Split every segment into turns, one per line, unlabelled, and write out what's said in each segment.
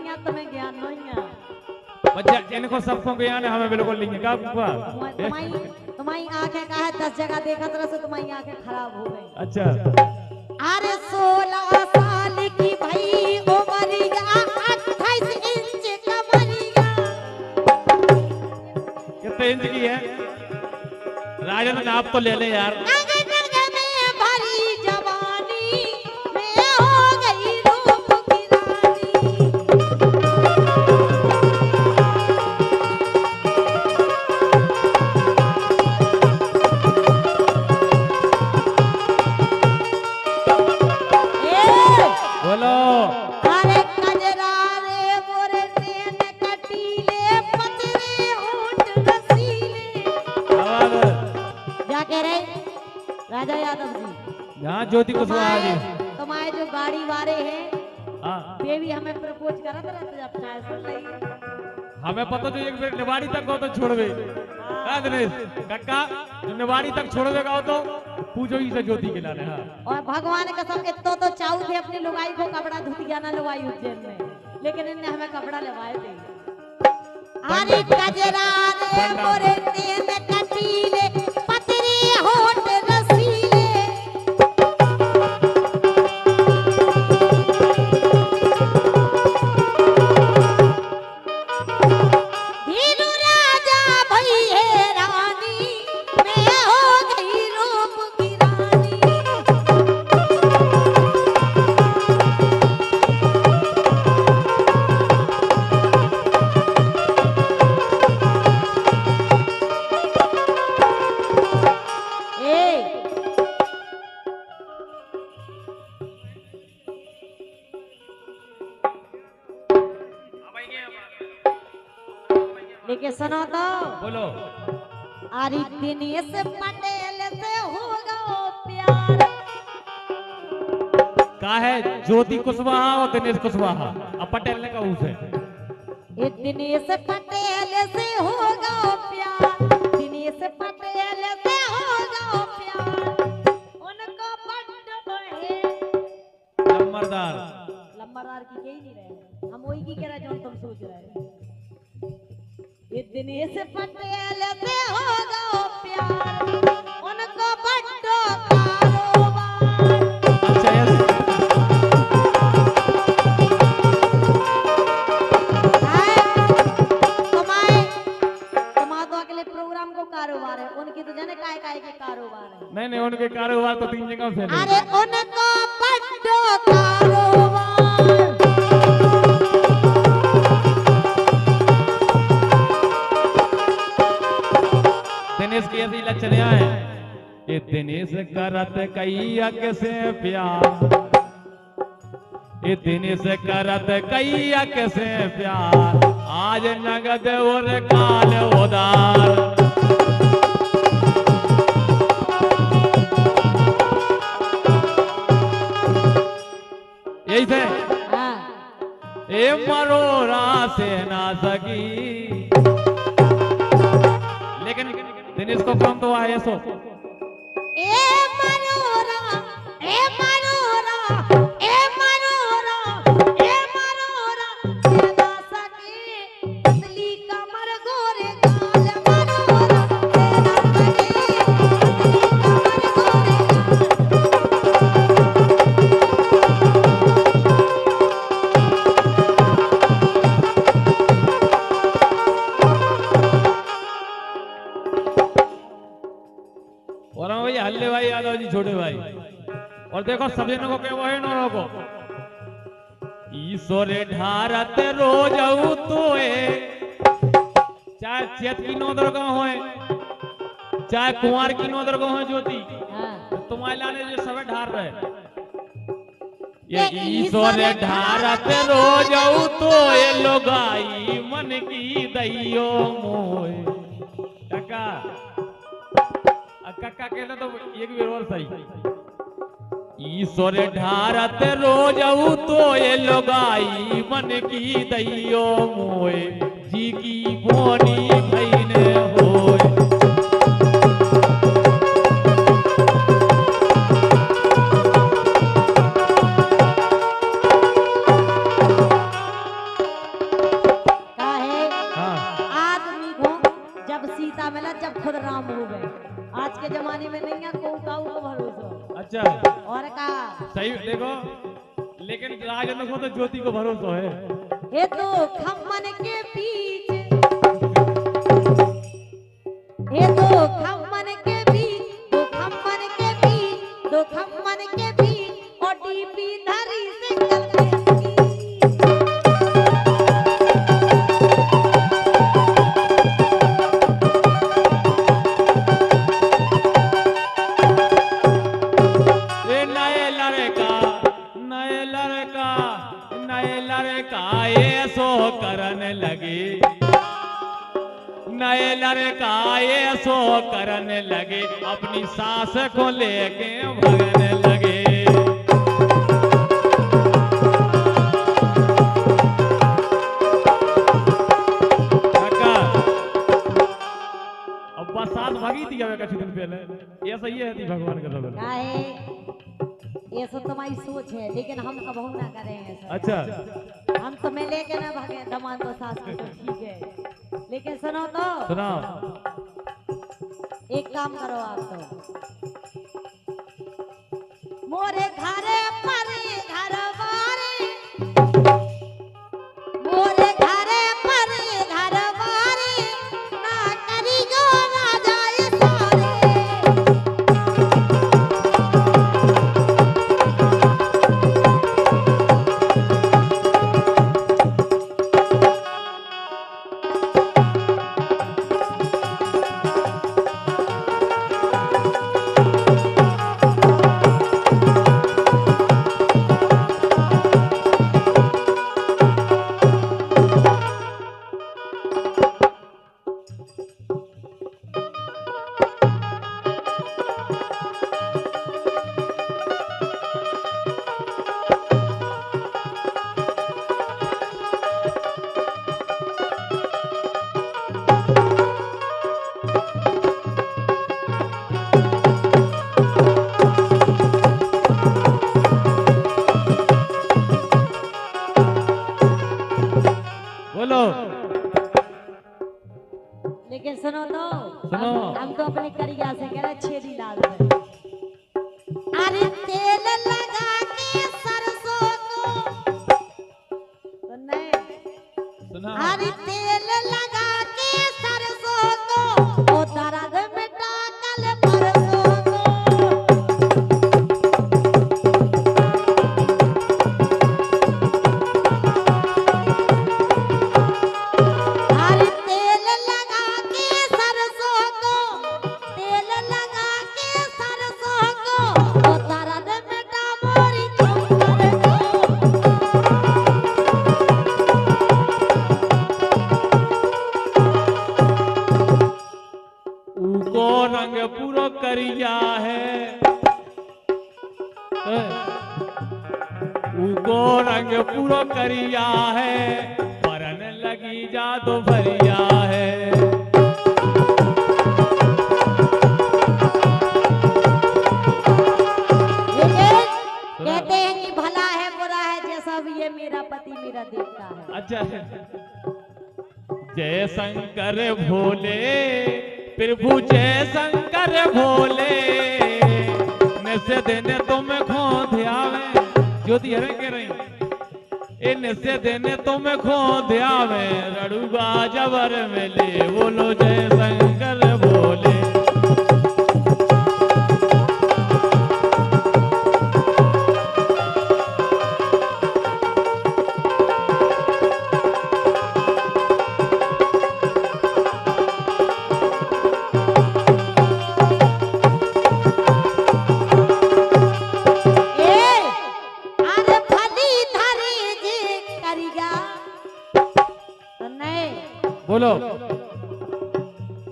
नहीं तुम्हें ज्ञान नहीं है।
बच्चा इनको सबको ज्ञान है, हमें बिल्कुल नहीं है। क्या बुआ?
तुम्हारी आंखें का है 10 जगह देखा तरह से तुम्हारी आंखें खराब हो गई।
अच्छा
अरे 16 साल की भाई उमरिया 28 इंच कमरिया।
कितने इंच की है राजन? आप तो ले ले यार। राजा यादव जी, यहाँ ज्योति कुशवाहा जी,
तुम्हारे जो गाड़ी वाले हैं वे भी हमें प्रपोज करा था जब चाय सुन रही।
हमें पता जो एक बार निवाड़ी तक हो तो छोड़ दे दिनेश काका, जो निवाड़ी तक छोड़ देगा हो तो पूछो ही से ज्योति के लाने। हाँ
और भगवान कसम इतो तो चाहू थे अपनी लुगाई को कपड़ा धुतिया ना लुगाई उज्जैन में, लेकिन इनने हमें कपड़ा लवाए थे। अरे कजरा रे मोरे तेन कटीले पतरे होठ रसीले। धीरू राजा भई है रानी, मैं हो गई रूप की रानी। लेके सुनो तो
बोलो।
अरे दिनेश पटेल से होगा प्यार।
का है ज्योति कुशवाहा और दिनेश कुशवाहा, अब पटेल ने कहा उसे
ये दिनेश पटेल से होगा प्यार, दिनेश पटेल से होगा प्यार। उनको बड्ड है
लंबरदार,
लंबरदार की कही नहीं रहे हम, वही की कह रहे जो तुम सोच रहे हो। ये दिनेश पटेल से होगा प्यार, उनको बड्ड कारोबार।
अच्छा यस
तुम्हारे तो अगले प्रोग्राम को कारोबार है, उनकी तो जाने काय काय के कारोबार है।
नहीं उनके कारोबार तो 3 जगह फैले।
अरे उनको बड्ड कारोबार।
दिनेश की ऐसी लक्षण है कि दिनेश करत कैया से प्यार, ये दिनेश करत कैया से प्यार, आज नगद और काल उदार। यही थे ए मरोरा से ना सकी, लेकिन दिनेश को काम तो आया सो
ए मनोरा ए मनोरा ए मनोरा ए मनोरा ना सके पतली कमर गोरे गाल। मनोरा ना सके पतली कमर
हल्ले भाई यादव जी छोटे भाई, और देखो सभी को क्या वो है नौरों को ईश्वर ढारत रोज तो चाहे चेत की नौदर का हो, चाहे कुंवर की नौदर का हो ज्योति, तुम्हारे लाने जो सब ढार रहे ये ईश्वर ढारत रोज तो लोगाई मन की दैयो मोए। काका काका कहना तो एक भी और सही। ईश्वर ढारत रोज तो ये लोगाई मन की दैयो मोए, जी की बोनी भैन होए। लेने को तो ज्योति को भरोसा है।
ये तो खम्मन के बीच, ये तो खम्मन के बीच, दो खम्मन के बीच, दो खम्मन के बीच और डीपी धरी से कलती।
ये सो करने लगे, नए लड़का ये सो करने लगे, अपनी सास को लेके भगने लगे। अब बस सास भागी थी क्या कुछ दिन पहले, ये सही है थी भगवान का सब।
ये सब तुम्हारी सोच है, लेकिन हम कबहू ना करेंगे सर।
अच्छा,
हम तो मैं लेके ना भागे दमाद तो सास को, तो ठीक है, लेकिन सुनो तो,
सुनो,
एक काम करो आप तो, मोरे घरे पर घर बारे, मोरे घरे पर घर बारे, ना करी जो ना जाए सारे। लेकिन सुनो तो,
सुनो,
हम तो अपने करिया से कह रहे छेदी लाल है। अरे तेल लगा के सरसों को, सुनने, अरे तेल लगा के सरसों को, ओ दर्द मिटा कल परसों को।
रंग पूरो करिया है, उको रंग पूरो करिया है, परन लगी जादू भरिया है।
कहते हैं कि भला है बुरा है, जैसा भी ये मेरा पति मेरा देवता है।
अच्छा, जय शंकर भोले प्रभु, जय शंकर भोले, निश्चय देने तुम खो ध्यावे, ज्योति हरे कह रही, ए निश्चय देने तुम खो ध्यावे, रड़ुगा जबर मिले, बोलो जय शंकर भोले। बोलो,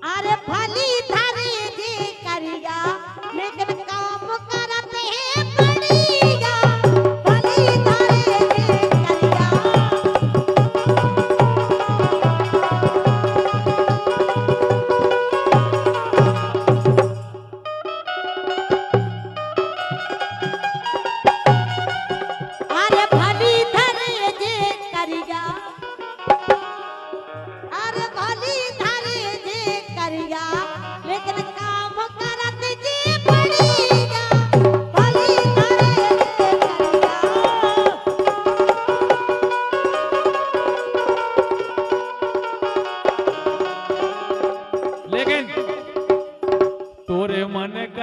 अरे भली धरे जे करिया, लेकिन काम करते हैं बढ़िया, भली धरे जे करिया। अरे भली धरे जे करिया, अरे भली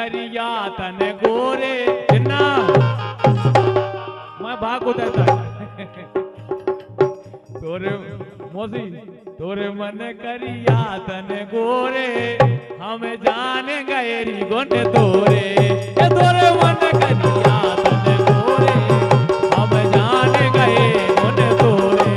करिया तन गोरे जिन्ना मैं भाग उतरता तोरे मोसी तोरे मन करिया तन गोरे हम जान गए री गुण तोरे ए तोरे मन करिया तन गोरे हम जान गए गुण तोरे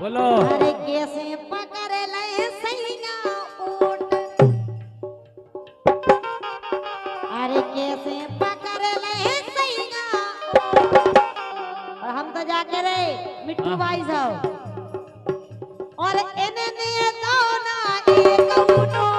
बोलो
अरे कैसे पकड़ ले सैया ऊँट अरे कैसे पकड़ ले सैया ऊँट और हम तो जाके रे मिट्टू भाई साहब और इन्हें ने तो ना एक ऊँट